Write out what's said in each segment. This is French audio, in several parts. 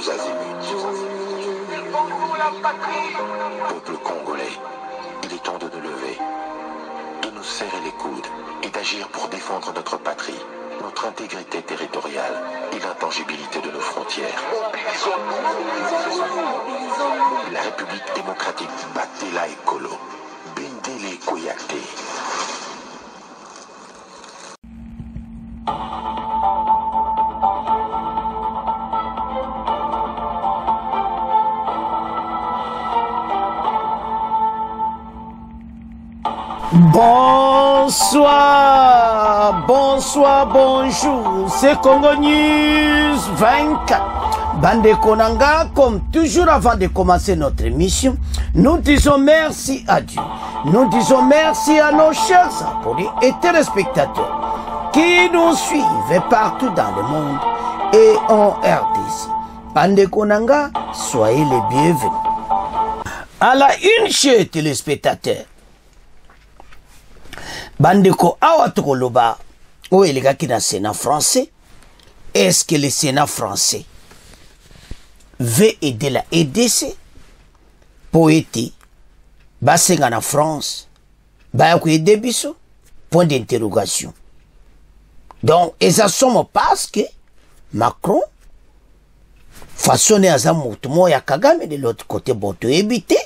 tous azimuts. Peuple congolais, il est temps de nous lever, de nous serrer les coudes et d'agir pour défendre notre patrie, notre intégrité territoriale et l'intangibilité de nos frontières. La République démocratique Batela Ekolo, Bendele Koyate. Bonsoir, bonsoir, bonjour, c'est Congo News 24. Bande Konanga, comme toujours avant de commencer notre émission, nous disons merci à Dieu. Nous disons merci à nos chers abonnés et téléspectateurs qui nous suivent partout dans le monde et en RDC. Bande Konanga, soyez les bienvenus. À la une, chers téléspectateurs, Bandeko awa tokoloba o elegaki na Sénat français. Est-ce que le Sénat français veut aider la EDC pour aider basenga na France ba ko aider biso? Point d'interrogation. Donc et ça somme parce que Macron façonné à moto moya Kagame de l'autre côté boto éviter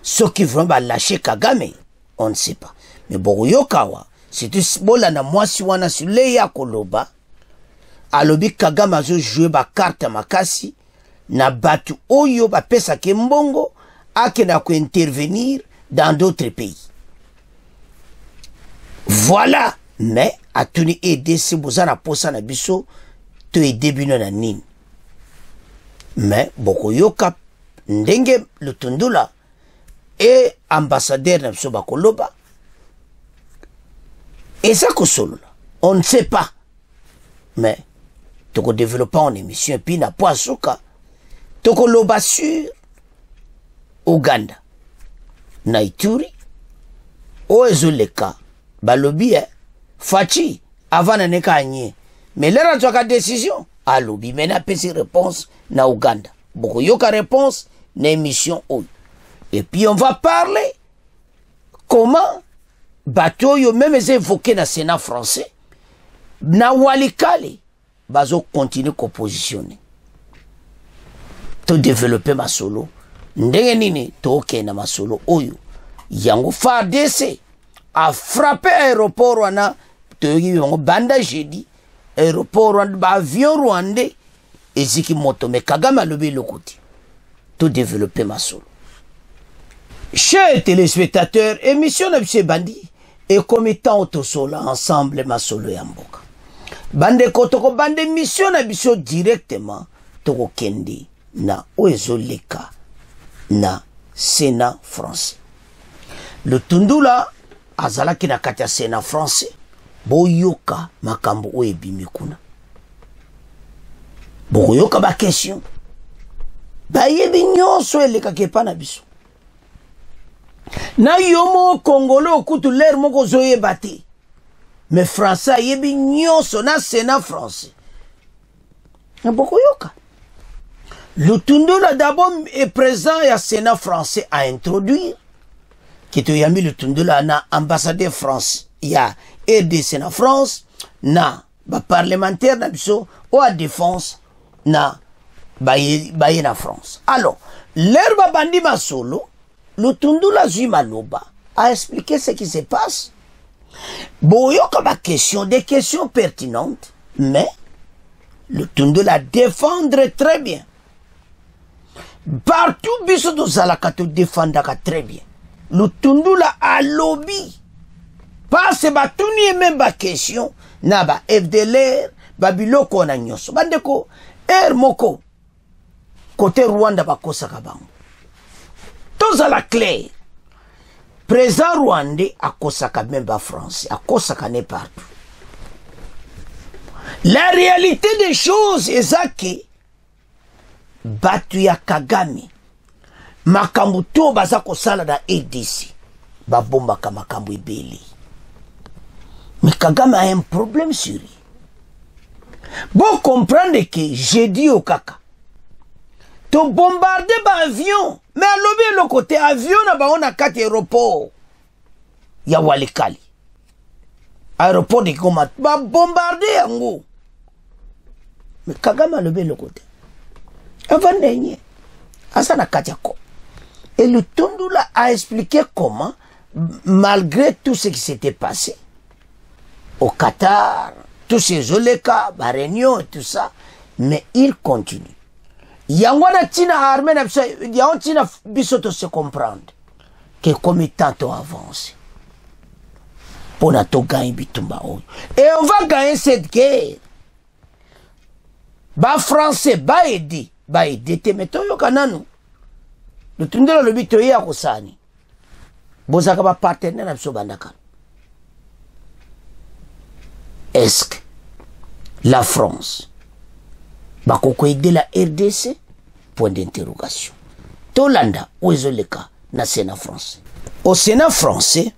ceux qui vont lâcher Kagame, on ne sait pas. Mais Bogoyokawa, c'est tout bola na mwasi wana sule ya koloba. Alobi Kagame azo jouer ba carte makasi na batu oyo ba pesa ke mbongo ake na ko intervenir dans d'autres pays. Voilà, mais atuni aider si bozana posa na biso to aider bino na nini. Mais Bogoyoka ndenge Lutundula et ambassadeur na biso ba koloba. Et ça, on ne sait pas. Mais, tu développes en émission, puis na poissoka, tu loba sur Ouganda, na Ituri, Oezoleka, balobi, Fachi, avant na neka anye. Mais là, tu as décision, alobi, mais na pesi réponse na Ouganda. Beaucoup yoka réponse na émission. Et puis, on va parler comment bateau yo même évoqué na Sénat français na walikale bazo continuer ko positionner to développer ma solo ndenge nini to ok na masolo oyo yango FARDC a frappé aéroport wana to yango banda jeudi aéroport wana ba avion rwandais eziki moto me Kagame alobi lokoti to développer ma solo. Chers téléspectateurs, émission na bise bandi et commettant autosola ensemble ma solo yamboka. Bande kotoko bande mission na biso directement toko kendi na oezoleka na Sénat français. Le Tundula azalaki na kati ya Sénat français boyoka makambo oebimi kuna. Boyoka ba question. Ba yebi nyonso eleka kepa na biso. Na yomo Congolais okutu l'air moko zoye bati. Mais français yebi nyonso na Sénat français. Na boko yoka. Lutundula d'abord est présent ya Sénat français à introduire. Qui te yami Lutundula na ambassadeur France. Ya RDC na France. Na ba parlementaire na biso ou à défense na baye na France. Alors, l'air ba bandi ma solo. Lutundula Zumaloba a expliqué ce qui se passe. Boyoka ba question, des questions pertinentes, mais Lutundula défendre très bien. Partout biso do zalakato défendaka très bien. Lutundula a lobby. Passe ba tuni même ba question na ba FDLR, ba biloko na nyoso. Bandeko moko côté Rwanda ba kosaka bango. Tous à la clé. Président rwandais a kosaka même ba France, a kosaka ne partout. La réalité des choses est ça que batu ya Kagame makambu to baza kosala na EDC ba bomba ka makambu ibeli. Mais Kagame a un problème sur lui. Bon comprendre que j'ai dit au kaka to bombarder ba avion mais alobi le côté avion na ba on a 4 aéroports ya Walikali aéroport de Goma ba bombarder yango mais Kagame alobi le côté avant dernier asana katiako et le Tundula a expliqué comment malgré tout ce qui s'était passé au Qatar, tous ces oleka, la réunion et tout ça, mais il continue. Yangwana tina armée yangwana tina bisoto se comprendre que comme tant on avance pour na to gagner bitumba oyo. Et on va gagner cette guerre. Ba français ba aider te meto yo kananu. Le Tundela le bito ya kosani. Bozaka ba partenaire na biso bandaka. Est-ce que la France va aider la RDC? Point d'interrogation. Tolanda, où est le cas dans le Sénat français? Au Sénat français,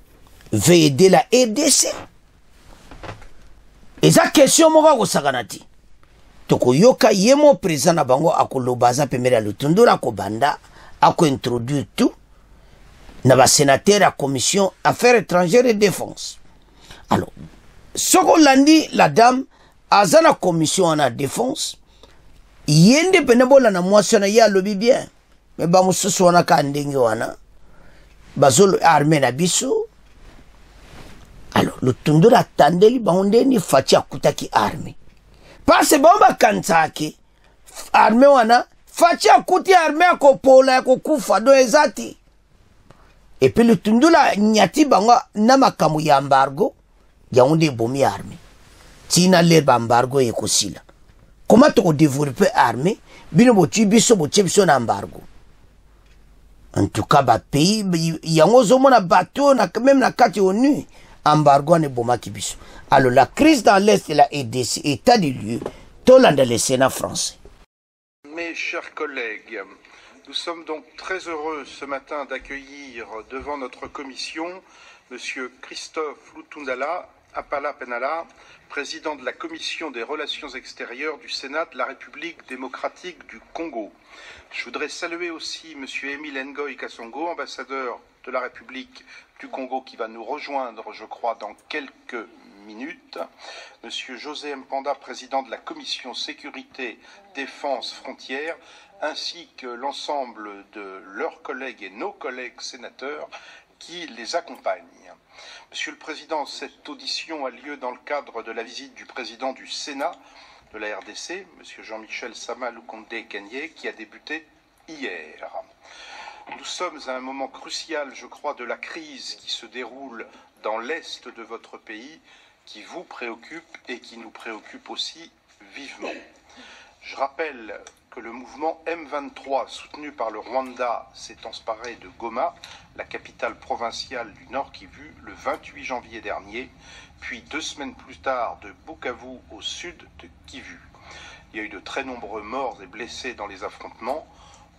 veut aider la RDC. Et ça question, moi, au Saganati. Toko yoka yemo président na bango akolobaza pemera lutundura ko banda ako introduire tout na ba sénateur à commission affaires étrangères et défense. Alors soko landi la dame azana commission en défense yende penebola na mwasi na ya lobi bien mais ba mususu wana ka ndenge wana bazolo armée na biso. Alors lutundura tandeli baonde ni fachi akutaki armée parce que bomba kansaki armée wana fachi akuti armée ko pola ko kufa do ezati. Et puis le Tundula nyati banga na makamu ya embargo ya onde bomi armée tina le embargo e kosila comment to développer armée bino botu biso biso na embargo. En tout cas ba pays yango zo mona bateau na même na kati ONU embargo ne boma kibiso. Alors la crise dans l'Est et la RDC, état du lieu, Tolanda le Sénat français. Mes chers collègues, nous sommes donc très heureux ce matin d'accueillir devant notre commission M. Christophe Lutundula Apala-Penala, président de la Commission des Relations extérieures du Sénat de la République démocratique du Congo. Je voudrais saluer aussi M. Émile Ngoï Kasongo, ambassadeur de la République du Congo, qui va nous rejoindre, je crois, dans quelques minutes. M. José Mpanda, président de la Commission Sécurité, Défense, Frontières, ainsi que l'ensemble de leurs collègues et nos collègues sénateurs qui les accompagnent. Monsieur le Président, cette audition a lieu dans le cadre de la visite du président du Sénat de la RDC, M. Jean-Michel Sama Lukonde Kanye, qui a débuté hier. Nous sommes à un moment crucial, je crois, de la crise qui se déroule dans l'est de votre pays, qui vous préoccupe et qui nous préoccupe aussi vivement. Je rappelle que le mouvement M23, soutenu par le Rwanda, s'est emparé de Goma, la capitale provinciale du Nord Kivu, le 28 janvier dernier, puis 2 semaines plus tard de Bukavu au sud de Kivu. Il y a eu de très nombreux morts et blessés dans les affrontements.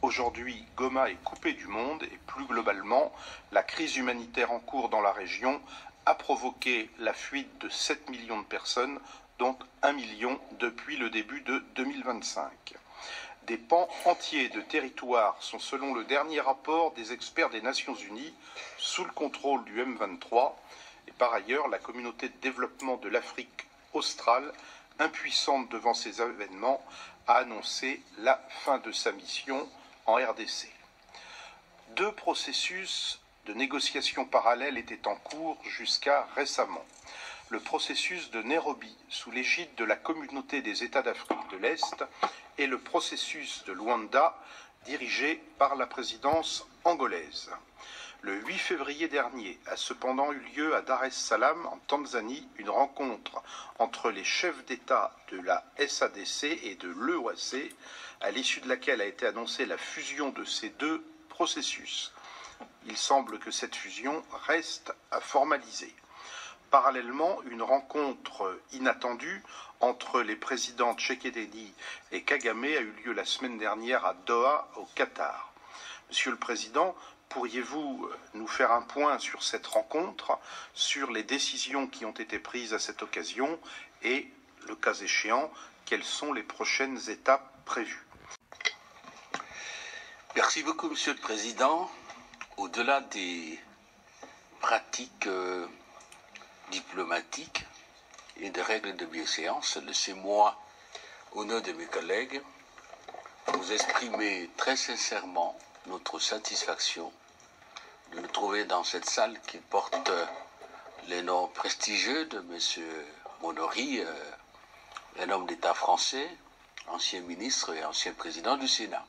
Aujourd'hui, Goma est coupé du monde et plus globalement, la crise humanitaire en cours dans la région a provoqué la fuite de 7 millions de personnes, dont 1 million depuis le début de 2025. Des pans entiers de territoire sont, selon le dernier rapport des experts des Nations Unies, sous le contrôle du M23. Et par ailleurs, la communauté de développement de l'Afrique australe, impuissante devant ces événements, a annoncé la fin de sa mission en RDC. 2 processus de négociations parallèles étaient en cours jusqu'à récemment. Le processus de Nairobi, sous l'égide de la communauté des États d'Afrique de l'Est, et le processus de Luanda, dirigé par la présidence angolaise. Le 8 février dernier a cependant eu lieu à Dar es Salaam, en Tanzanie, une rencontre entre les chefs d'État de la SADC et de l'EOAC, à l'issue de laquelle a été annoncée la fusion de ces 2 processus. Il semble que cette fusion reste à formaliser. Parallèlement, une rencontre inattendue entre les présidents Tshisekedi et Kagame a eu lieu la semaine dernière à Doha, au Qatar. Monsieur le Président, pourriez-vous nous faire un point sur cette rencontre, sur les décisions qui ont été prises à cette occasion et, le cas échéant, quelles sont les prochaines étapes prévues? Merci beaucoup, Monsieur le Président. Au-delà des pratiques diplomatiques et des règles de bienséance, laissez-moi, au nom de mes collègues, vous exprimer très sincèrement notre satisfaction de nous trouver dans cette salle qui porte les noms prestigieux de M. Monory, un homme d'État français, ancien ministre et ancien président du Sénat.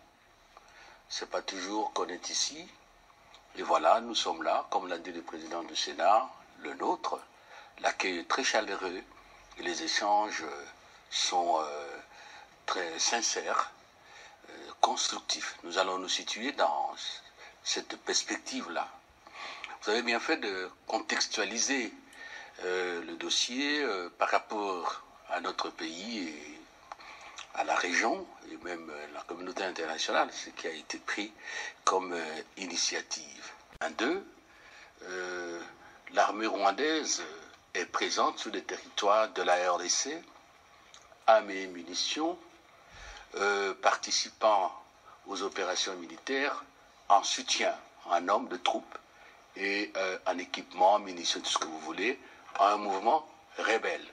Ce n'est pas toujours qu'on est ici. Et voilà, nous sommes là, comme l'a dit le président du Sénat, le nôtre. L'accueil est très chaleureux et les échanges sont très sincères, constructifs. Nous allons nous situer dans cette perspective-là. Vous avez bien fait de contextualiser le dossier par rapport à notre pays et à la région et même la communauté internationale, ce qui a été pris comme initiative. L'armée rwandaise est présente sur le territoire de la RDC, armée et munitions, participant aux opérations militaires en soutien, en nombre de troupes et en équipement, en munitions, tout ce que vous voulez, à un mouvement rebelle.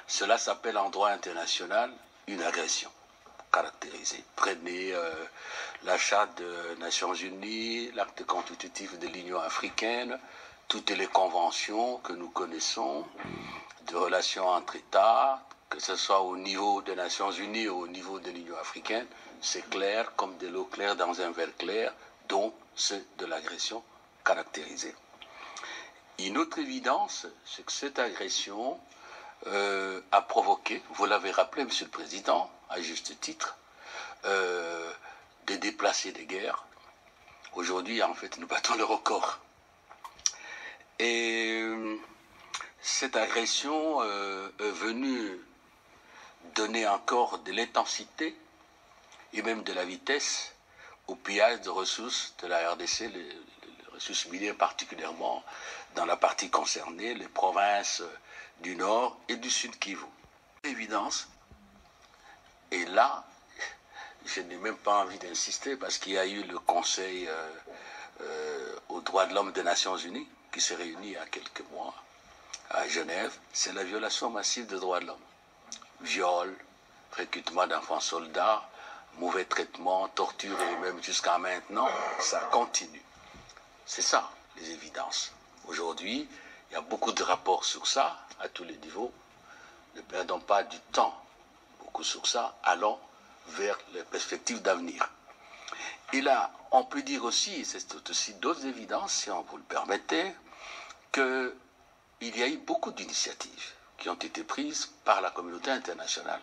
Cela s'appelle en droit international une agression caractérisée. Prenez la Charte des Nations Unies, l'acte constitutif de l'Union africaine, toutes les conventions que nous connaissons de relations entre États, que ce soit au niveau des Nations Unies ou au niveau de l'Union africaine, c'est clair comme de l'eau claire dans un verre clair, donc c'est de l'agression caractérisée. Une autre évidence, c'est que cette agression a provoqué, vous l'avez rappelé, Monsieur le Président, à juste titre, des déplacés de guerre. Aujourd'hui, en fait, nous battons le record. Et cette agression est venue donner encore de l'intensité et même de la vitesse au pillage de ressources de la RDC, les ressources minières particulièrement dans la partie concernée, les provinces du Nord et du Sud Kivu. L'évidence, et là, je n'ai même pas envie d'insister parce qu'il y a eu le Conseil aux droits de l'homme des Nations Unies qui s'est réuni il y a quelques mois à Genève. C'est la violation massive des droits de l'homme. Viol, recrutement d'enfants soldats, mauvais traitement, torture et même jusqu'à maintenant, ça continue. C'est ça, les évidences. Aujourd'hui, il y a beaucoup de rapports sur ça, à tous les niveaux. Ne perdons pas du temps beaucoup sur ça, allons vers les perspectives d'avenir. Et là, on peut dire aussi, et c'est aussi d'autres évidences, si on vous le permettez, qu'il y a eu beaucoup d'initiatives qui ont été prises par la communauté internationale,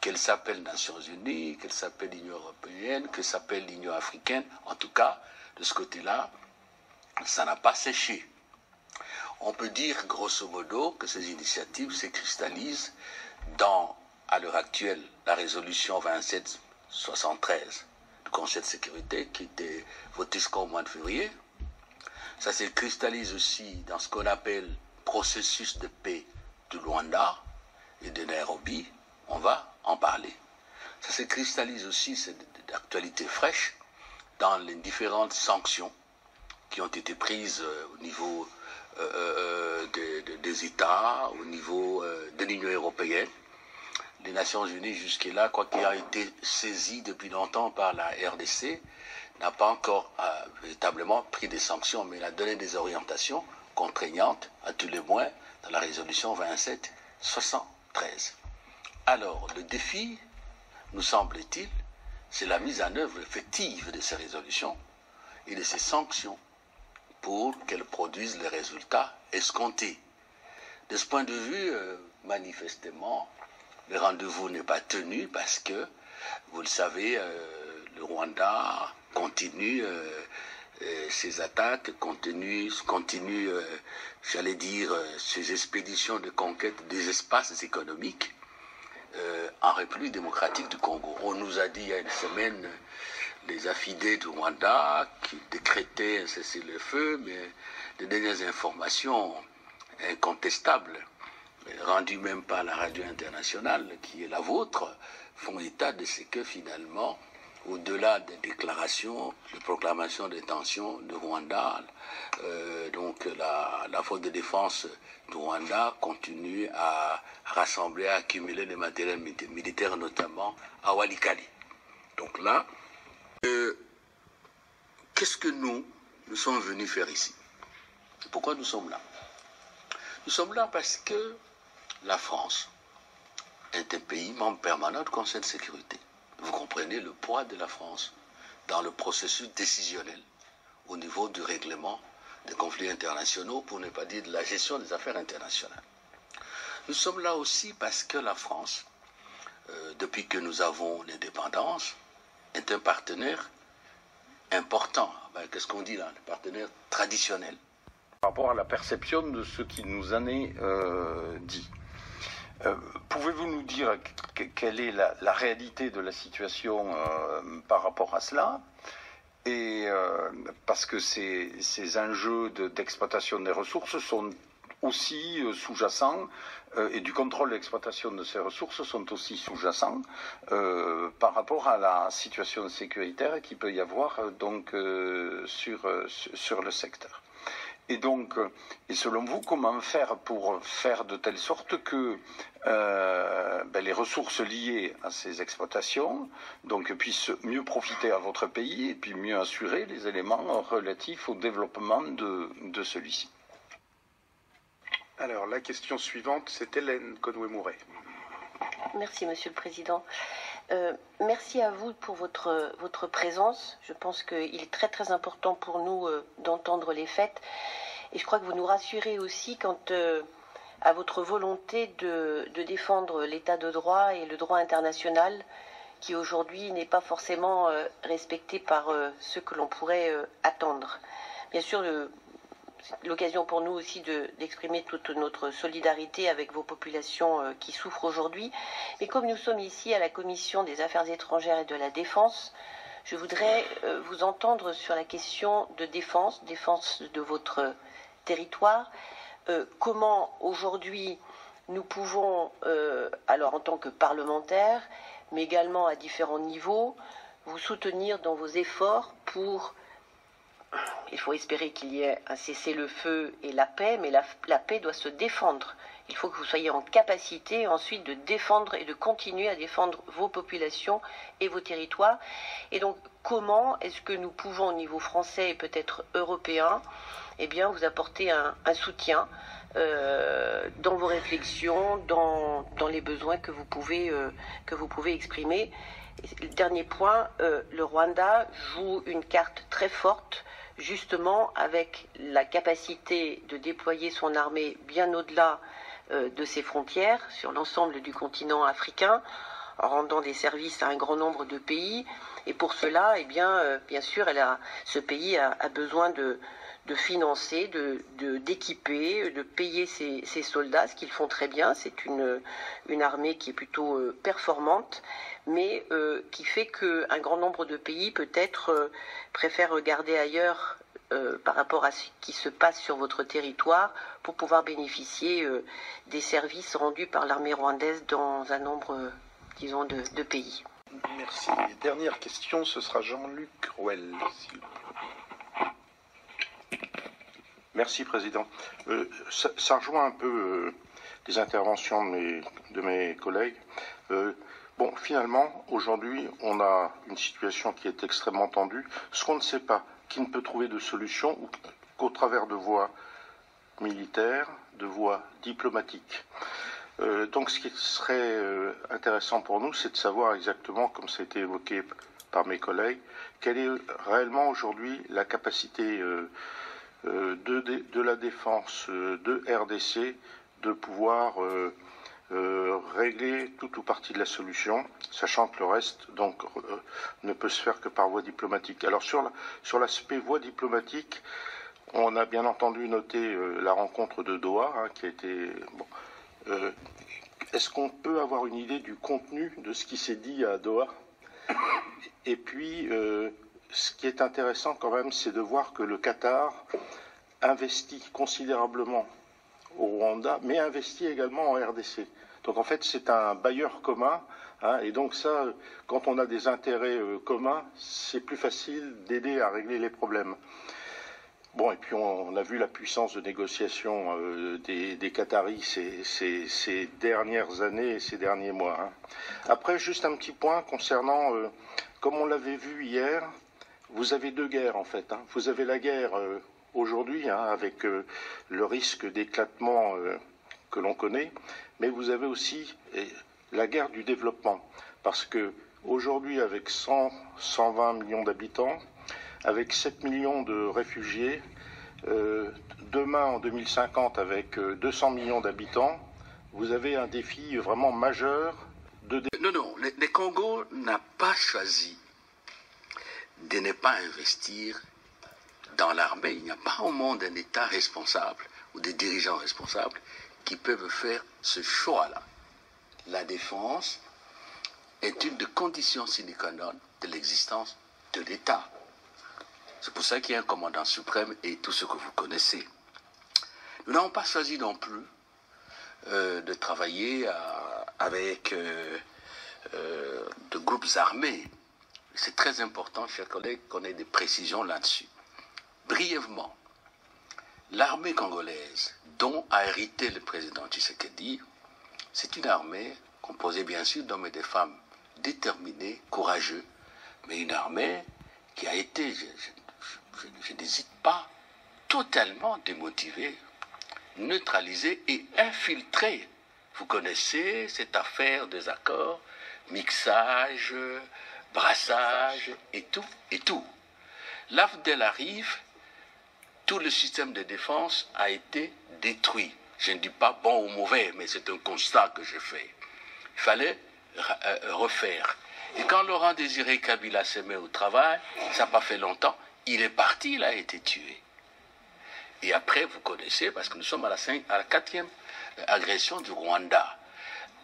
qu'elle s'appelle Nations Unies, qu'elle s'appelle l'Union européenne, qu'elle s'appelle l'Union africaine. En tout cas, de ce côté-là, ça n'a pas séché. On peut dire, grosso modo, que ces initiatives se cristallisent dans, à l'heure actuelle, la résolution 2773 du Conseil de sécurité qui était votée jusqu'au mois de février. Ça se cristallise aussi dans ce qu'on appelle processus de paix du Luanda et de Nairobi. On va en parler. Ça se cristallise aussi, c'est d'actualité fraîche, dans les différentes sanctions qui ont été prises au niveau des États, au niveau de l'Union européenne. Les Nations Unies, jusque-là, quoi qu'il a été saisi depuis longtemps par la RDC, n'a pas encore véritablement pris des sanctions, mais il a donné des orientations contraignantes, à tous les moins, dans la résolution 2773. Alors, le défi, nous semble-t-il, c'est la mise en œuvre effective de ces résolutions et de ces sanctions pour qu'elles produisent les résultats escomptés. De ce point de vue, manifestement, le rendez-vous n'est pas tenu parce que, vous le savez, le Rwanda continue ses attaques, continue j'allais dire, ses expéditions de conquête des espaces économiques en République démocratique du Congo. On nous a dit il y a une semaine les affidés du Rwanda qui décrétaient un cessez-le-feu, mais les dernières informations incontestables, rendues même par la radio internationale qui est la vôtre, font état de ce que finalement au-delà des déclarations, de proclamations d'intention de Rwanda, donc la force de défense du Rwanda continue à rassembler, à accumuler des matériels militaires, notamment à Walikale. Donc là, qu'est-ce que nous sommes venus faire ici? Pourquoi nous sommes là? Nous sommes là parce que la France est un pays membre permanent du Conseil de sécurité. Vous comprenez le poids de la France dans le processus décisionnel au niveau du règlement des conflits internationaux, pour ne pas dire de la gestion des affaires internationales. Nous sommes là aussi parce que la France, depuis que nous avons l'indépendance, est un partenaire important. Qu'est-ce qu'on dit là? Un partenaire traditionnel. Par rapport à la perception de ce qui nous en est dit. Pouvez-vous nous dire quelle est la réalité de la situation par rapport à cela? Et parce que ces enjeux d'exploitation des ressources sont aussi sous-jacents, et du contrôle d'exploitation de ces ressources sont aussi sous-jacents par rapport à la situation sécuritaire qu'il peut y avoir donc sur le secteur. Et donc, et selon vous, comment faire pour faire de telle sorte que les ressources liées à ces exploitations donc, puissent mieux profiter à votre pays et puis mieux assurer les éléments relatifs au développement de celui-ci? Alors, la question suivante, c'est Hélène Conway-Mouret. Merci, Monsieur le Président. Merci à vous pour votre présence. Je pense qu'il est très très important pour nous d'entendre les faits. Et je crois que vous nous rassurez aussi quant à votre volonté de défendre l'état de droit et le droit international qui aujourd'hui n'est pas forcément respecté par ce que l'on pourrait attendre. Bien sûr, c'est l'occasion pour nous aussi d'exprimer toute notre solidarité avec vos populations qui souffrent aujourd'hui. Mais comme nous sommes ici à la Commission des Affaires étrangères et de la Défense, je voudrais vous entendre sur la question de défense de votre territoire. Comment aujourd'hui nous pouvons, alors en tant que parlementaires, mais également à différents niveaux, vous soutenir dans vos efforts pour... Il faut espérer qu'il y ait un cessez-le-feu et la paix, mais la paix doit se défendre. Il faut que vous soyez en capacité ensuite de défendre et de continuer à défendre vos populations et vos territoires. Et donc, comment est-ce que nous pouvons, au niveau français et peut-être européen, vous apporter un soutien dans vos réflexions, dans les besoins que vous pouvez exprimer. Et le dernier point, le Rwanda joue une carte très forte, justement avec la capacité de déployer son armée bien au-delà de ses frontières, sur l'ensemble du continent africain, en rendant des services à un grand nombre de pays. Et pour cela, bien sûr, ce pays a besoin de financer, d'équiper, de payer ses soldats, ce qu'ils font très bien. C'est une armée qui est plutôt performante, mais qui fait qu'un grand nombre de pays peut-être préfèrent regarder ailleurs par rapport à ce qui se passe sur votre territoire pour pouvoir bénéficier des services rendus par l'armée rwandaise dans un nombre, disons, de pays. Merci. Dernière question, ce sera Jean-Luc Rouel. Merci, Président. Ça rejoint un peu les interventions de mes collègues. Finalement, aujourd'hui, on a une situation qui est extrêmement tendue. Ce qu'on ne sait pas, qui ne peut trouver de solution qu'au travers de voies militaires, de voies diplomatiques. Donc, ce qui serait intéressant pour nous, c'est de savoir exactement, comme ça a été évoqué par mes collègues, quelle est réellement aujourd'hui la capacité de la défense de RDC de pouvoir régler tout ou partie de la solution, sachant que le reste donc ne peut se faire que par voie diplomatique. Alors sur l'aspect voie diplomatique, on a bien entendu noté la rencontre de Doha qui a été... est-ce qu'on peut avoir une idée du contenu de ce qui s'est dit à Doha? Et puis, ce qui est intéressant quand même, c'est de voir que le Qatar investit considérablement au Rwanda, mais investit également en RDC. Donc en fait, c'est un bailleur commun Hein, et donc ça, quand on a des intérêts communs, c'est plus facile d'aider à régler les problèmes. Bon, et puis on a vu la puissance de négociation des Qataris ces dernières années et ces derniers mois. Hein. Après, juste un petit point concernant, comme on l'avait vu hier, vous avez deux guerres en fait. Hein. Vous avez la guerre aujourd'hui, hein, avec le risque d'éclatement que l'on connaît, mais vous avez aussi la guerre du développement. Parce que aujourd'hui, avec 120 millions d'habitants, avec 7 millions de réfugiés, demain en 2050 avec 200 millions d'habitants, vous avez un défi vraiment majeur de... Non, le Congo n'a pas choisi de ne pas investir dans l'armée. Il n'y a pas au monde un État responsable ou des dirigeants responsables qui peuvent faire ce choix-là. La défense est une des conditions sine qua non de l'existence de l'État. C'est pour ça qu'il y a un commandant suprême et tout ce que vous connaissez. Nous n'avons pas choisi non plus de travailler avec de groupes armés. C'est très important, chers collègues, qu'on ait des précisions là-dessus. Brièvement, l'armée congolaise dont a hérité le président Tshisekedi, c'est une armée composée bien sûr d'hommes et de femmes déterminés, courageux, mais une armée qui a été, je n'hésite pas, totalement démotivée, neutralisée et infiltrée. Vous connaissez cette affaire des accords, mixage, brassage et tout. L'AFDEL arrive, tout le système de défense a été détruit. Je ne dis pas bon ou mauvais, mais c'est un constat que je fais. Il fallait refaire. Et quand Laurent Désiré Kabila s'est mis au travail, ça n'a pas fait longtemps, il est parti, il a été tué. Et après, vous connaissez, parce que nous sommes à la 4e agression du Rwanda.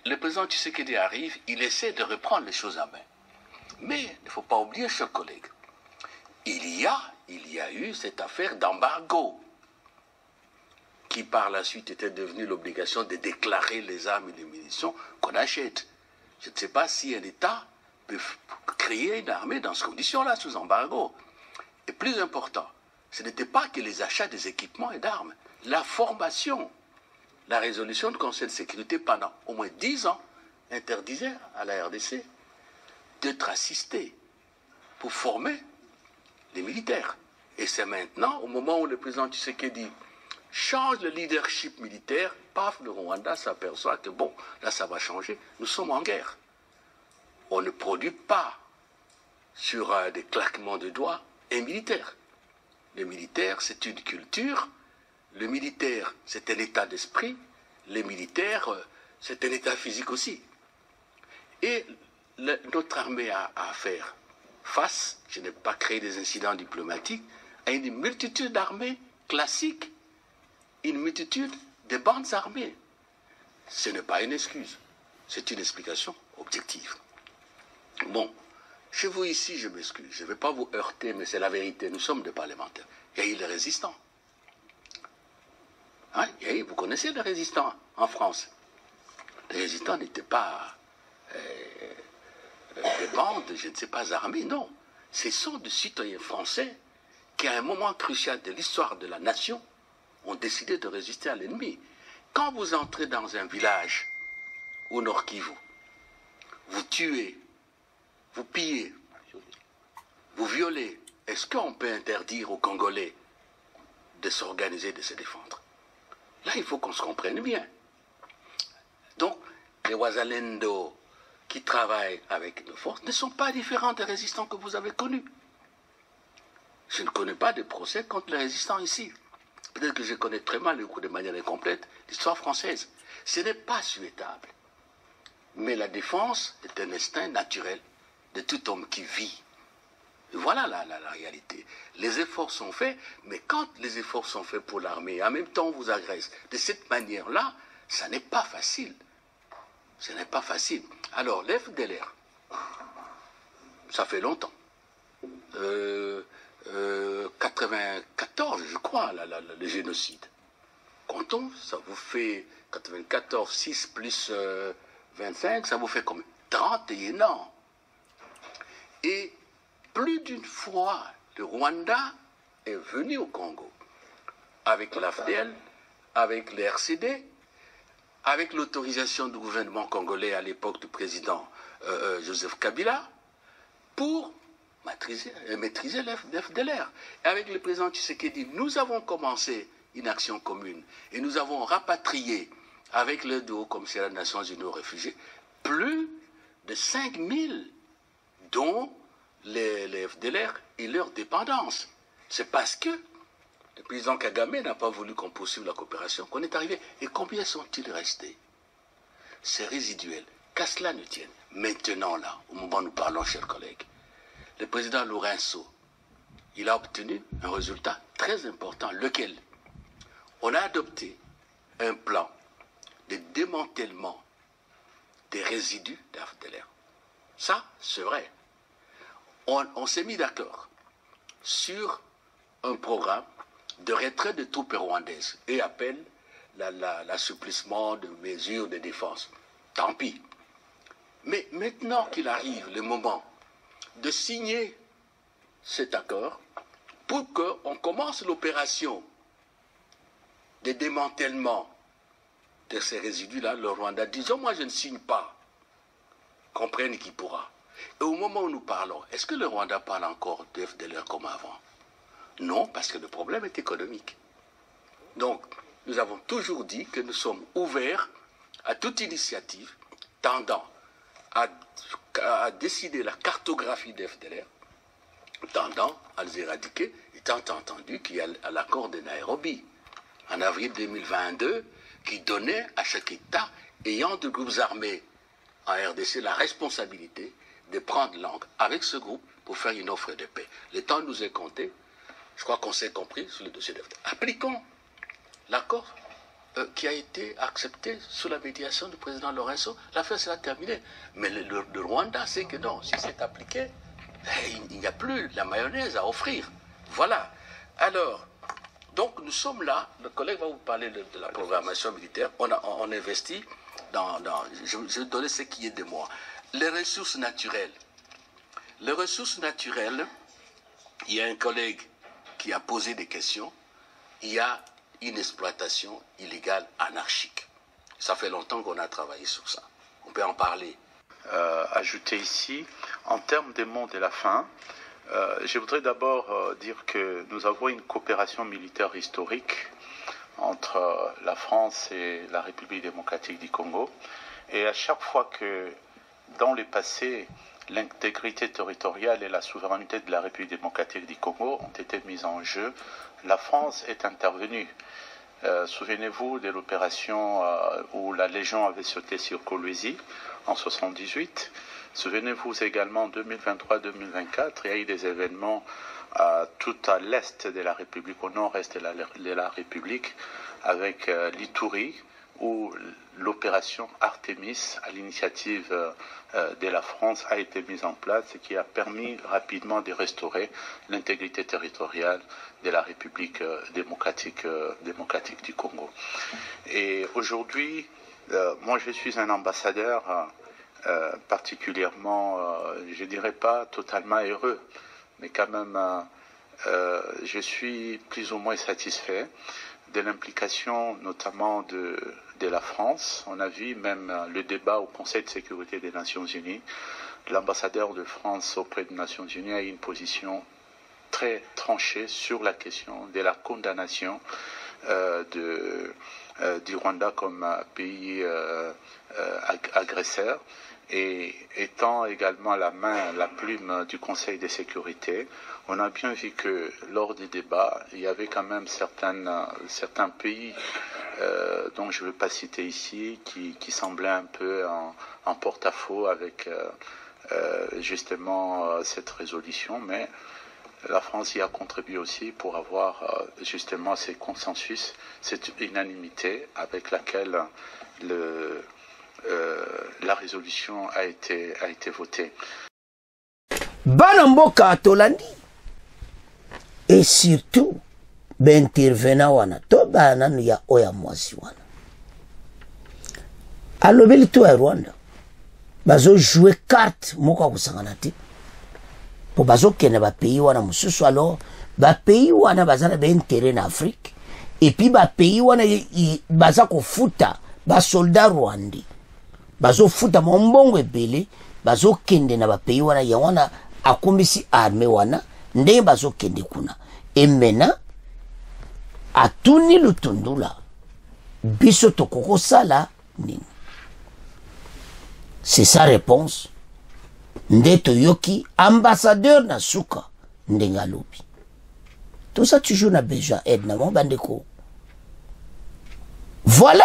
Le président Tshisekedi arrive, il essaie de reprendre les choses en main. Mais il ne faut pas oublier, chers collègues, il y a eu cette affaire d'embargo qui par la suite était devenue l'obligation de déclarer les armes et les munitions qu'on achète. Je ne sais pas si un État peut créer une armée dans ces conditions-là, sous embargo. Et plus important, ce n'était pas que les achats des équipements et d'armes, la formation. La résolution du Conseil de sécurité pendant au moins 10 ans interdisait à la RDC d'être assistée pour former les militaires. Et c'est maintenant, au moment où le président Tshisekedi change le leadership militaire, paf, le Rwanda s'aperçoit que bon, là ça va changer, nous sommes en guerre. On ne produit pas sur des claquements de doigts un militaire. Le militaire, c'est une culture, le militaire, c'est un état d'esprit, les militaires, c'est un état physique aussi. Et notre armée a à faire face, je n'ai pas créé des incidents diplomatiques, à une multitude d'armées classiques, une multitude de bandes armées. Ce n'est pas une excuse, c'est une explication objective. Bon, chez vous ici, je m'excuse, je ne vais pas vous heurter, mais c'est la vérité, nous sommes des parlementaires. Il y a eu les résistants. Hein? Vous connaissez les résistants en France. Les résistants n'étaient pas des bandes, je ne sais pas, armées, non. Ce sont des citoyens français qui, à un moment crucial de l'histoire de la nation, ont décidé de résister à l'ennemi. Quand vous entrez dans un village au Nord Kivu, vous tuez, vous pillez, vous violez, est-ce qu'on peut interdire aux Congolais de s'organiser, de se défendre? Là, il faut qu'on se comprenne bien. Donc, les Wazalendo qui travaillent avec nos forces ne sont pas différents des résistants que vous avez connus. Je ne connais pas de procès contre les résistants ici. Peut-être que je connais très mal, de manière incomplète, l'histoire française. Ce n'est pas souhaitable. Mais la défense est un instinct naturel de tout homme qui vit. Et voilà la réalité. Les efforts sont faits, mais quand les efforts sont faits pour l'armée, en même temps on vous agresse de cette manière-là, ça n'est pas facile. Ce n'est pas facile. Alors, l'FDLR, ça fait longtemps. 94, je crois, le génocide. Comptons, ça vous fait 94, 6 plus 25, ça vous fait combien? 31 ans. Et plus d'une fois, le Rwanda est venu au Congo, avec l'AFDL, avec le RCD, avec l'autorisation du gouvernement congolais à l'époque du président Joseph Kabila, pour maîtriser l'FDLR. Et avec le président Tshisekedi, nous avons commencé une action commune et nous avons rapatrié, avec l'aide du Haut-Commissariat des Nations Unies aux réfugiés, plus de 5000, dont les FDLR et leur dépendance. C'est parce que le président Kagame n'a pas voulu qu'on poursuive la coopération qu'on est arrivé. Et combien sont-ils restés? C'est résiduel. Qu'à cela ne tienne. Maintenant, là, au moment où nous parlons, chers collègues, le président Lourenço, il a obtenu un résultat très important, lequel on a adopté un plan de démantèlement des résidus d'AFDLR. Ça, c'est vrai. On s'est mis d'accord sur un programme de retrait de troupes rwandaises et appelle l'assouplissement de mesures de défense. Tant pis. Mais maintenant qu'il arrive le moment de signer cet accord pour qu'on commence l'opération de démantèlement de ces résidus-là, le Rwanda, disons, moi je ne signe pas, comprenne qui pourra. Et au moment où nous parlons, est-ce que le Rwanda parle encore d'FDLR comme avant? Non, parce que le problème est économique. Donc, nous avons toujours dit que nous sommes ouverts à toute initiative tendant à décider la cartographie des FDLR, tendant à les éradiquer, étant entendu qu'il y a l'accord de Nairobi en avril 2022 qui donnait à chaque État ayant de groupes armés en RDC la responsabilité de prendre langue avec ce groupe pour faire une offre de paix. Le temps nous est compté. Je crois qu'on s'est compris sur le dossier de FDLR. Appliquons l'accord qui a été accepté sous la médiation du président Lourenço. L'affaire sera terminée. Mais le Rwanda sait que non, si c'est appliqué, il n'y a plus la mayonnaise à offrir. Voilà. Alors, donc nous sommes là, le collègue va vous parler de la programmation militaire. On investit je vais donner ce qui est de moi. Les ressources naturelles. Les ressources naturelles, il y a un collègue qui a posé des questions. Il y a une exploitation illégale anarchique. Ça fait longtemps qu'on a travaillé sur ça. On peut en parler. Ajouter ici, en termes des mots de la fin, je voudrais d'abord dire que nous avons une coopération militaire historique entre la France et la République démocratique du Congo. Et à chaque fois que, dans le passé, l'intégrité territoriale et la souveraineté de la République démocratique du Congo ont été mises en jeu, la France est intervenue. Souvenez-vous de l'opération où la Légion avait sauté sur Kolwezi en 1978. Souvenez-vous également en 2023-2024, il y a eu des événements tout à l'est de la République, au nord-est de la République, avec l'Ituri, où l'opération Artemis, à l'initiative de la France, a été mise en place et qui a permis rapidement de restaurer l'intégrité territoriale de la République démocratique du Congo. Et aujourd'hui, moi je suis un ambassadeur particulièrement, je dirais pas totalement heureux, mais quand même je suis plus ou moins satisfait de l'implication notamment de la France. On a vu même le débat au Conseil de sécurité des Nations Unies. L'ambassadeur de France auprès des Nations Unies a eu une position très tranchée sur la question de la condamnation du Rwanda comme pays agresseur, et étant également la plume du Conseil de sécurité, on a bien vu que lors des débats, il y avait quand même certains pays dont je ne veux pas citer ici, qui semblaient un peu en porte-à-faux avec justement cette résolution, mais la France y a contribué aussi pour avoir justement ces consensus, cette unanimité avec laquelle la résolution a été votée. Bana mboka tolandi et surtout intervenant wana to bana ya oya mwasi wana alobeli to ya Rwanda bazo jouer carte moko kusangana te po bazo kene ba pays wana mususu. Alors ba pays wana bazana ba intérêt na Afrique et puis ba pays wana baza ko futa ba soldat rwandais bazo futa mombongo ebele bazo kende na ba pays wana ya wana akombisi armée wana nde bazo kende kuna et maintenant atuni Lutundula biso tokoko sala nini. C'est sa réponse. Ndeto yoki ambassadeur na suka ndenga lobi. Tout ça toujours na besoin aide na mon bandeko. Voilà.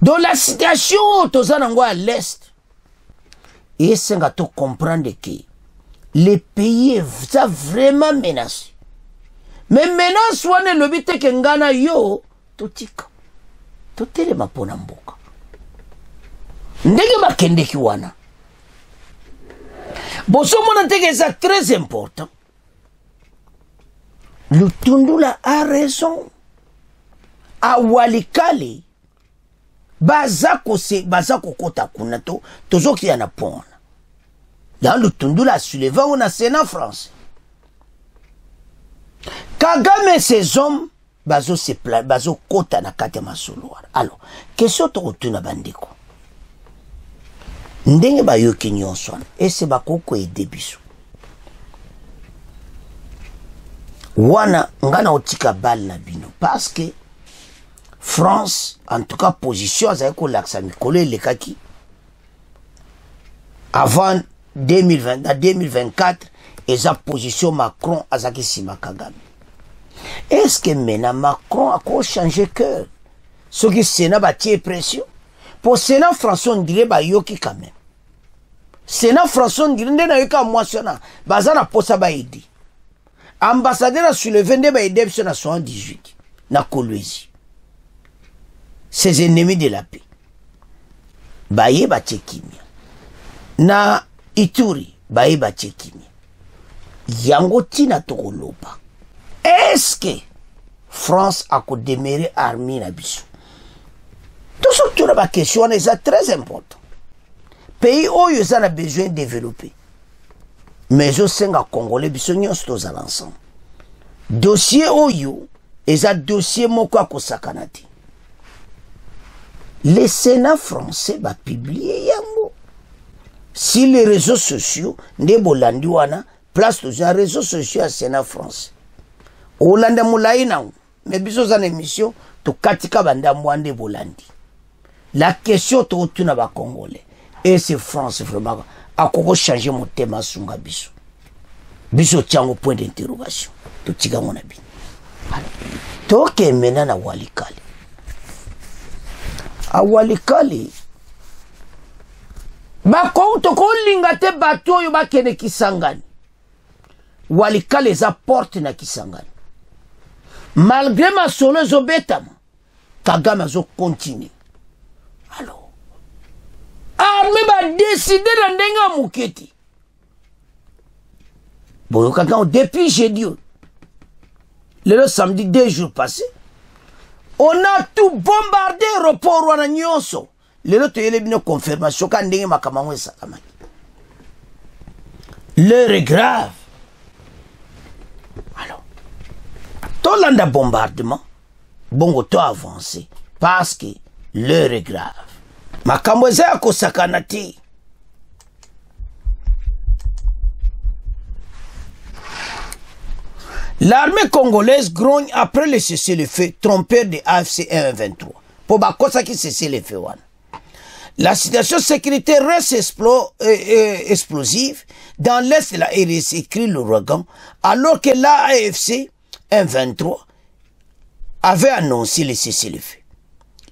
Dans la situation tozanango à l'est, et c'est nga to comprendre que les pays sont vraiment menacés. Mais menace wane lobi te kengana yo totika. Totele mapona mboka. Ndenge bakendeki wana. Boso mona teke ça très important. Lutundula a raison. A Walikale bazako kota kuna to tozoki yana pona. Dans Lutundula a soulevé on a Sénat français. Kagame ses hommes bazo kota na kate masolo. Alors, question to rotuna bandeko. Ndenge bayoki nyonso ese bakoko edebiso wana ngana otika bal na bino parce que France en tout cas position azali kolakisa mikolo elekaki avant 2020 na 2024 eza position Macron azaki sima Kagame. Est-ce que maintenant Macron a changé cœur ce qui Sénat batie pression pour Sénat français on dirait bayoki quand même. Sénat français on dirait nde na yoka moissonna bazana posa ba aidi. Ambassadeur a soulevé nde ba aidi na 78 na Kolwezi. Ses ennemis de la paix. Baye ba tchekimia. Na Ituri baye ba tchekimia. Yango tina tokoloba. Est-ce que France a ko demeurer armée na biso? Tout ce que la question est très important. Pays où ils ont besoin de développer. Mais au sein de Congolais, ils sont tous ensemble. Dossier où ils ont dossier moko à Kosakanati. Le Sénat français va publier yango. Si les réseaux sociaux, ne bolandi wana, place tous les réseaux sociaux à Sénat français. Olanda moulaï na mais biso za émission to katika banda mwande bolandi. La question to tuna ba Congolais. Et c'est France vraiment a changer mon thème sunga biso. Biso tiango point d'interrogation. To tiga mona bi. To ke mena na Walikale. A Walikale. Ba ko to ko linga te bato yo ba kene Kisangani. Walikale za porte na Kisangani. Malgré ma solo zobetama, Kagame zo continue. Alors, armée va décider de ndenga muketi. Bon, Kagame depuis jeudi, le samedi 2 jours passés, on a tout bombardé l'aéroport wana nyonso. Le autre il y a une confirmation quand ndenga makamangwe sakamaki. L'heure est grave. Alors, tout l'anda bombardement, bon auto avancé parce que l'heure est grave. Makamboze ya kosakanati. L'armée congolaise grogne après le cessez-le-feu trompeur de AFC M23. Pour bakosa qui cessez-le-feu wana. La situation sécuritaire reste explosive dans l'est de la RDC, écrit l'ouragan, alors que l'AFC M23 avait annoncé le cessez-le-feu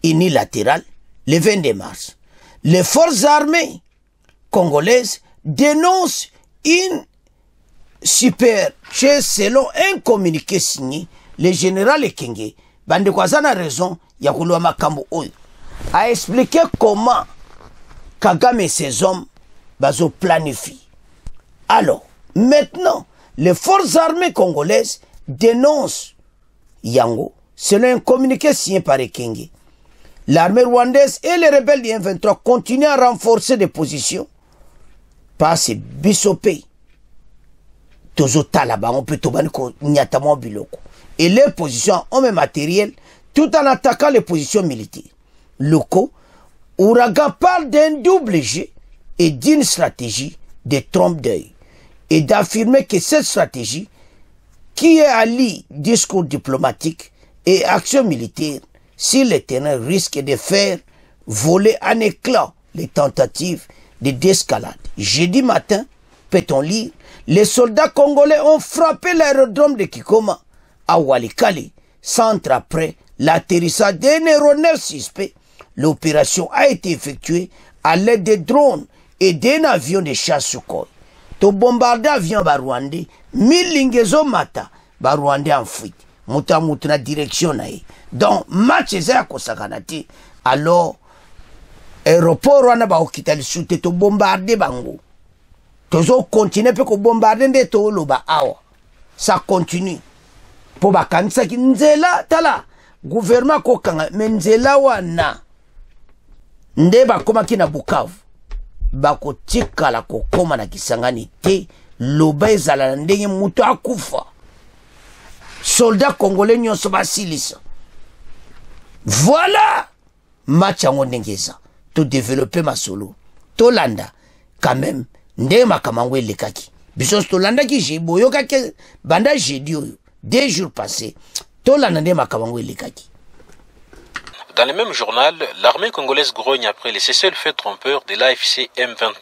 unilatéral le 22 mars. Les forces armées congolaises dénoncent une supercherie selon un communiqué signé le général Ekenge. Bandekwazana a raison, Yakulwa Makambo Oyo a expliqué comment Kagame et ses hommes bazo planifient. Alors, maintenant, les forces armées congolaises dénoncent Yango, selon un communiqué signé par Ekenge. l'armée rwandaise et les rebelles du M23 continuent à renforcer des positions par ces bisopés. Tozo Talaba, on peut tomber Nyatamo Biloko. Et leurs positions ont même matériel tout en attaquant les positions militaires. Locaux, Ouragan parle d'un double jeu et d'une stratégie de trompe d'œil et d'affirmer que cette stratégie, qui est alliée discours diplomatique et action militaire sur le terrain, risque de faire voler en éclats les tentatives de d'escalade. Jeudi matin, peut-on lire, les soldats congolais ont frappé l'aérodrome de Kikoma à Walikale, centre après l'atterrissage d'un aéronef suspect. L'opération a été effectuée à l'aide de drones et d'un avion de chasse Sukhoi. To bombardé avion barwandais, 1000 lingezo mata barwandais en fuite. Muta na direction nae. Donc match eza kosakanati. Alors aéroport wana ba okitali sute to bombardé bango. Tozo continue pe ko bombarder nde to loba awa. Ça continue. Po bakanisa ki nzela tala gouvernement ko kanga menzela wana nde bakoma ki na Bukavu bako tikala ko koma na Kisangani te loba ezala ndenge muto akufa soldat congolais nyonso basilisa. Voilà match yango ndengeza to développer masolo to landa quand même nde makamango elekaki biso to landa ki jiboyo kake banda jeudi oyo 2 jours passés to landa nde makamango elekaki. Dans le même journal, l'armée congolaise grogne après les cessez-le-feu trompeurs de l'AFC M23.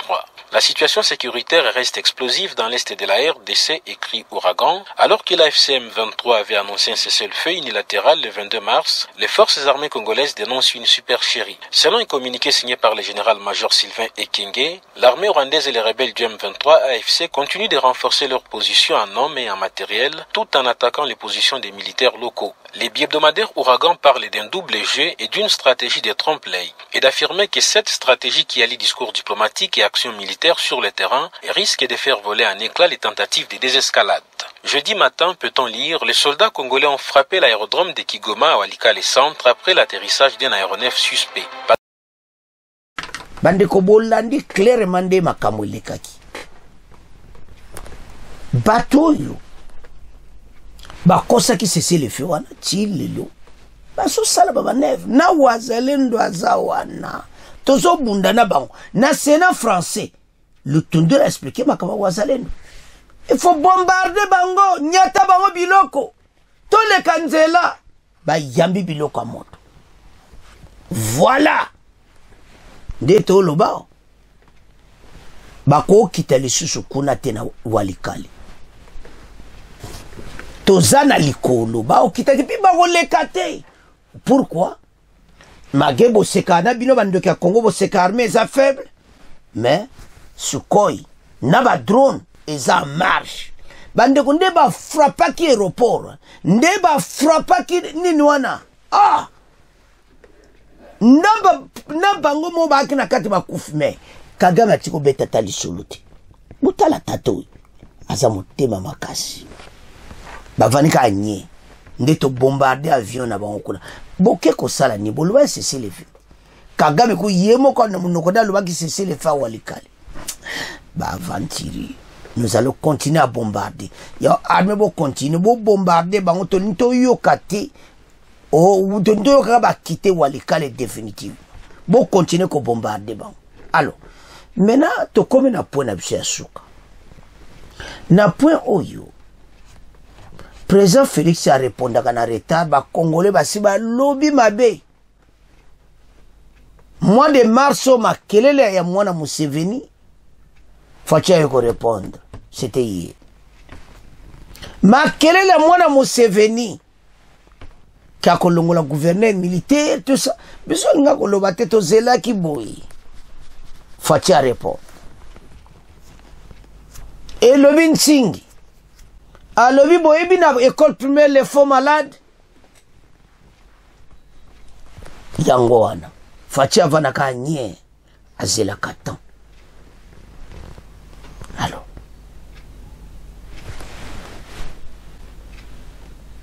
La situation sécuritaire reste explosive dans l'est de la RDC, écrit Ouragan. Alors que l'AFC M23 avait annoncé un cessez-le-feu unilatéral le 22 mars, les forces armées congolaises dénoncent une supercherie. Selon un communiqué signé par le général-major Sylvain Ekenge, l'armée rwandaise et les rebelles du M23 AFC continuent de renforcer leur position en hommes et en matériel, tout en attaquant les positions des militaires locaux. Les bi-hebdomadaires Ouragan parlent d'un double jeu et d'une stratégie de trompe-l'œil, et d'affirmer que cette stratégie qui allie discours diplomatique et action militaire sur le terrain risque de faire voler en éclats les tentatives de désescalade. Jeudi matin, peut-on lire, les soldats congolais ont frappé l'aérodrome de Kigoma à Walikale Centre après l'atterrissage d'un aéronef suspect. Bandeko bolandi clairement de makambo lekaki. Bato yo bakosa ki cessez le feu wana chilelo. Baso sala baba neve na wazalendo azawana. Tozo bunda na bango. Na Sénat français. Le tondeur a expliqué makama wazalendo. Il faut bombarder bango, nyata bango biloko. Tole kanzela ba yambi biloko moto. Voilà. Ndeto loba. Bako kita lisusu kuna tena Walikale. Tozana likolo ba okita ki ba lekate. Pourquoi? Magebo sekana bino bandoki ya Congo bo seka armée eza faible. Mais Sukhoi na ba drone eza marche. Bandeko nde ba frappa ki aéroport. Nde ba frappa ki nini wana. Ah! Namba ngomo ba kina kati ba kufume. Kagame atiko beta tali soluti. Mutala tato. Aza motema makasi. Bavanika nye. Nde to bombarder avion na bango kuna. Boke ko sala ni bolwa cesser le feu. Kagame ko yemo ko na munoko da loba ki cesser le feu à Walikale. Ba avantiri. Nous allons continuer à bombarder. Ya armée bo continue bo bombarder bango to nto yokate. Oh, to nto yokaba quitter Walikale définitivement. Bo continuer ko bombarder bango. Alors, maintenant to comme na point na biso ya suka. Na point oyo Président Félix a répondu à un retard, ba Congolais ba siba lobby mabe. Mois de mars, ma kelele ya mwana Museveni, Facha yoko répondre. C'était hier. Ma kelele ya mwana Museveni, kia kolongola gouverneur militaire, tout ça. Biso nga koloba te to zela ki boy. Facha répond. Et le Binsingi. Alors, oui, bon, école primaire, les faux malades. Yangoana. Fatia vanaka nye. Azela katan. Alors.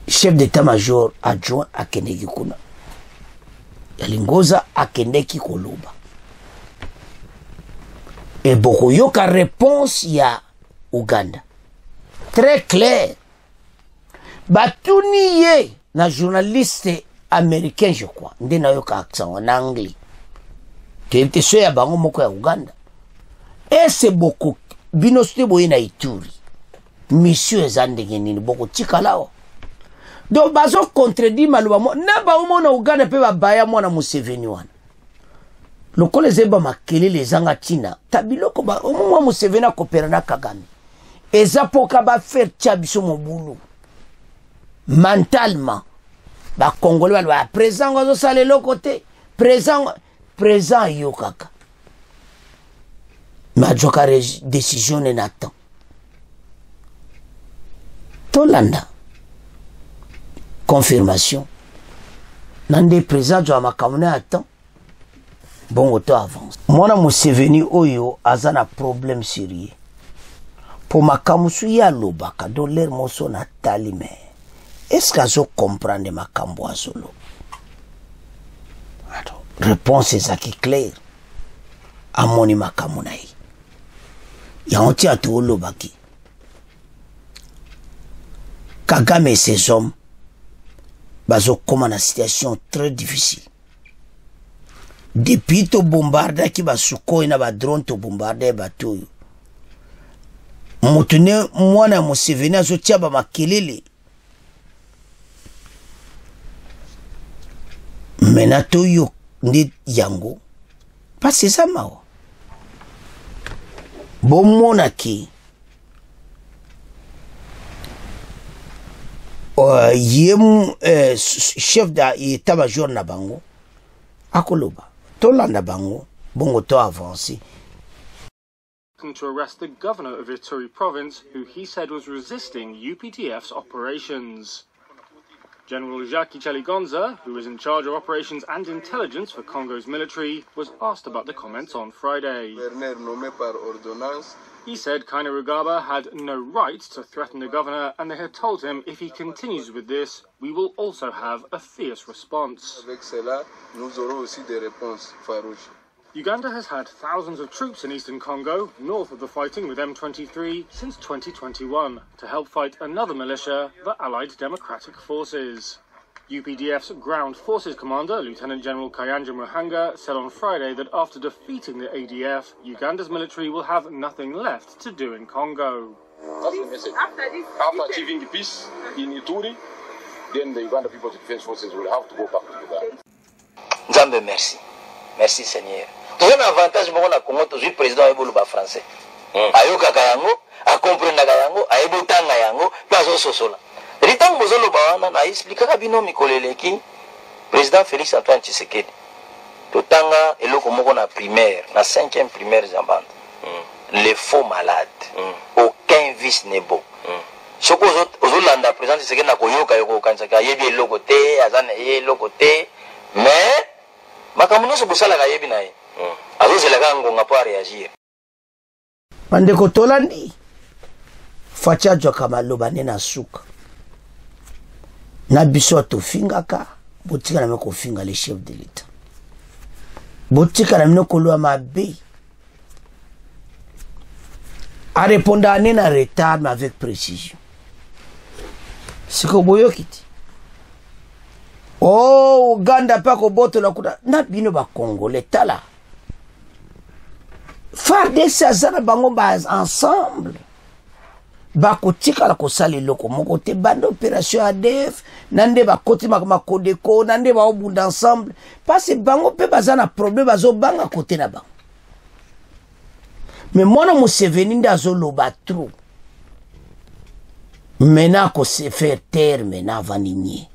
Chef d'état-major adjoint à Kenegikuna. Kalingoza akendeki koloba. Et beaucoup yoka réponse ya Uganda. Très clair. Batuni ye na journaliste américain je crois. Nde na yoka accent en anglais. Kete so ya bango moko ya Uganda. Et c'est beaucoup bino ste boye na Ituri. Monsieur ezandenge nini boko tikalao. Donc bazo contredit maluba mo na ba umona Uganda pe babaya mwana Museveni wana. Lokole zeba makelele zanga tina tabiloko ba omwa Museveni akopera na Kagame. Ezapoka ba faire tchabiso mobulu. Mentalement ba Congolais ba présent ngozo sale le côté présent yo kaka. Ma joka décision ne n'attend. Tolanda confirmation nande présent jo makamune attend bon auto avance mwana Museveni oyo azana problème sérieux pour makamusu ya lobaka do l'air moso na talime est-ce qu'azo comprendre makambo azolo alors réponse ezaki claire amoni makamuna yi ya onti atu lobaki Kagame et ses hommes bazo comme une situation très difficile. Depuis to bombarder qui ba suko ina ba drone to bombarder bateau. Mutune mwana Museveni azo tia ba makelele. Menato yo ndi yango. Pas c'est ça mao. Bon monaki. Chef d'état-major na bango akoloba tolanda bango bongo to avancer to arrest the governor of Ituri province who he said was resisting UPDF's operations. General Jacques Chaligonza, who is in charge of operations and intelligence for Congo's military, was asked about the comments on Friday. He said Kainerugaba had no right to threaten the governor, and they had told him if he continues with this, we will also have a fierce response. Uganda has had thousands of troops in eastern Congo, north of the fighting with M23, since 2021, to help fight another militia, the Allied Democratic Forces. UPDF's Ground Forces Commander, Lieutenant General Kayanja Muhanga, said on Friday that after defeating the ADF, Uganda's military will have nothing left to do in Congo. That's the message. After achieving peace in Ituri, then the Uganda People's Defense Forces will have to go back to Uganda. Nzambe merci. Merci Seigneur. Tout un avantage pour la Congo, tout le président est le français. Ayoka kayango, a comprendre kayango, a ebotanga yango, pas au sosola. Ritango bozolo bawana na expliquer bino mikoleleki président Félix Antoine Tshisekedi. Totanga eloko moko na primaire, na 5e primaire zambanda. Les faux malades. Aucun vice n'est beau. Soko ozolanda président Tshisekedi na koyoka yoko kansaka yebi eloko te, azana eloko te, mais makamuno so bosala ka yebi na ye. Azozela ka ngonga po réagir. Bandeko tolandi facha jo kama lobane na suka. Na biso tofingaka botika na meko finga le chef de l'état. Botika na meko lo mabe. A répondre à un retard mais avec précision. C'est que boyo kiti. Oh, Uganda pa ko boto la kuda na bino ba Congolais tala. Farde sazana bango ba ensemble. Bako tika la kosali loko moko te bande opération ADF nande ba koti makama kodeko nande ba obunda ensemble parce bango pe bazana problème bazo banga côté na bango mais mwana Museveni ndazo loba trop mena ko se faire taire mena vaninye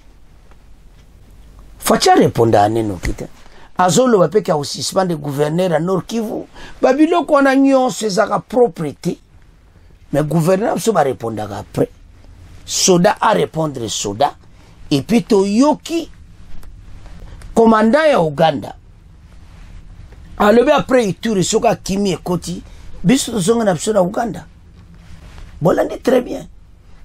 facha répondre à neno kita azolo ba pe ka suspendre gouverneur à Nord Kivu babilo ko na nyonse zaka propriété. Mais le gouverneur va répondre après. Soda a répondre Soda. Et puis Toyoki, commandant à Uganda. Alors après il tourne sur Kimi et Koti. Biso zonga na biso na Uganda. Bolandi très bien.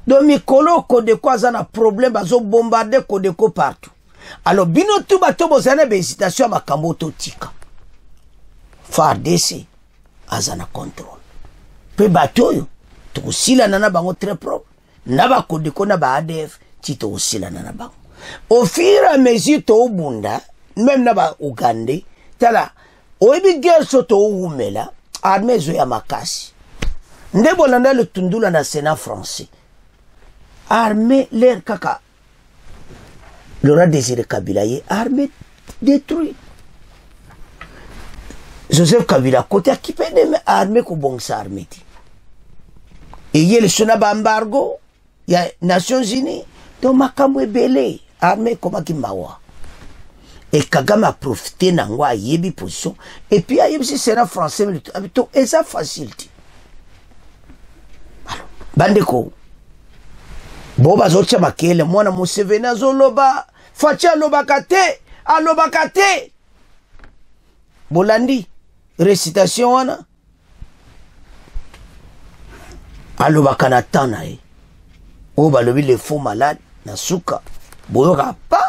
Donc Mikolo Kodeko a un problème, bazo bombarder Kodeko partout. alors bino tu bato bozana be hésitation makambo to tika FARDC azana contrôle pe bato yo to sila na bango très propre na ba kodeko na ba ADF ti to sila na bango au fur et à mesure to bunda même na ba Uganda tala oyebi guerre so to umela armée zo ya makasi nde bolanda le tundula na Sénat français armée l'air kaka Laurent Désiré Kabila y armée détruite Joseph Kabila côté qui peut armée ko bon sa armée et y a le sonaba embargo il y a Nations Unies donc makambo belé armée comme qui mawa et Kagame a profité nangwa yebi position et puis a yebi Sénat français mais to eza facile alors bandeko boba zocha makele mwana Museveni azoloba facha lobakate alobakate bolandi récitation wana alobakana tana o balobi le faux malade na suka boyoka pa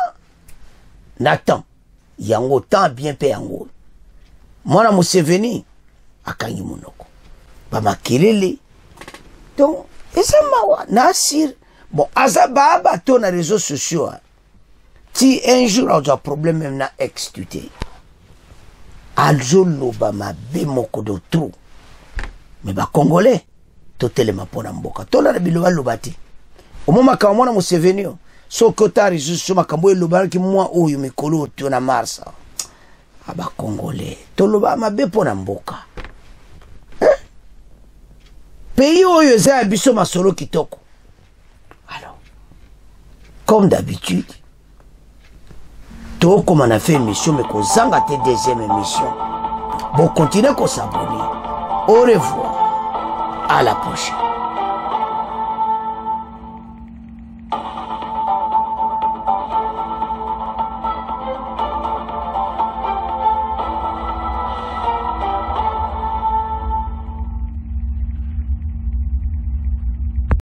Nathan yango temps bien pe yango mwana Museveni akangi monoko ba makelele donc esa mawa nasir bon azaba bato na réseaux sociaux ti un jour on a problème même na ex-tuté alzolo ba mabe moko do trou mais ba congolais totelema pona mboka tola na biloba lobati omoma ka mwana Museveni so kota réseaux sociaux makambo eloba ki moi oyo mikolo to na marsa aba congolais toloba mabe pona mboka pays oyo za biso masolo kitoko. Comme d'habitude, tout comme on a fait émission, mais qu'on s'en a fait deuxième émission. Bon, continuez qu'on s'abonne. Au revoir. À la prochaine.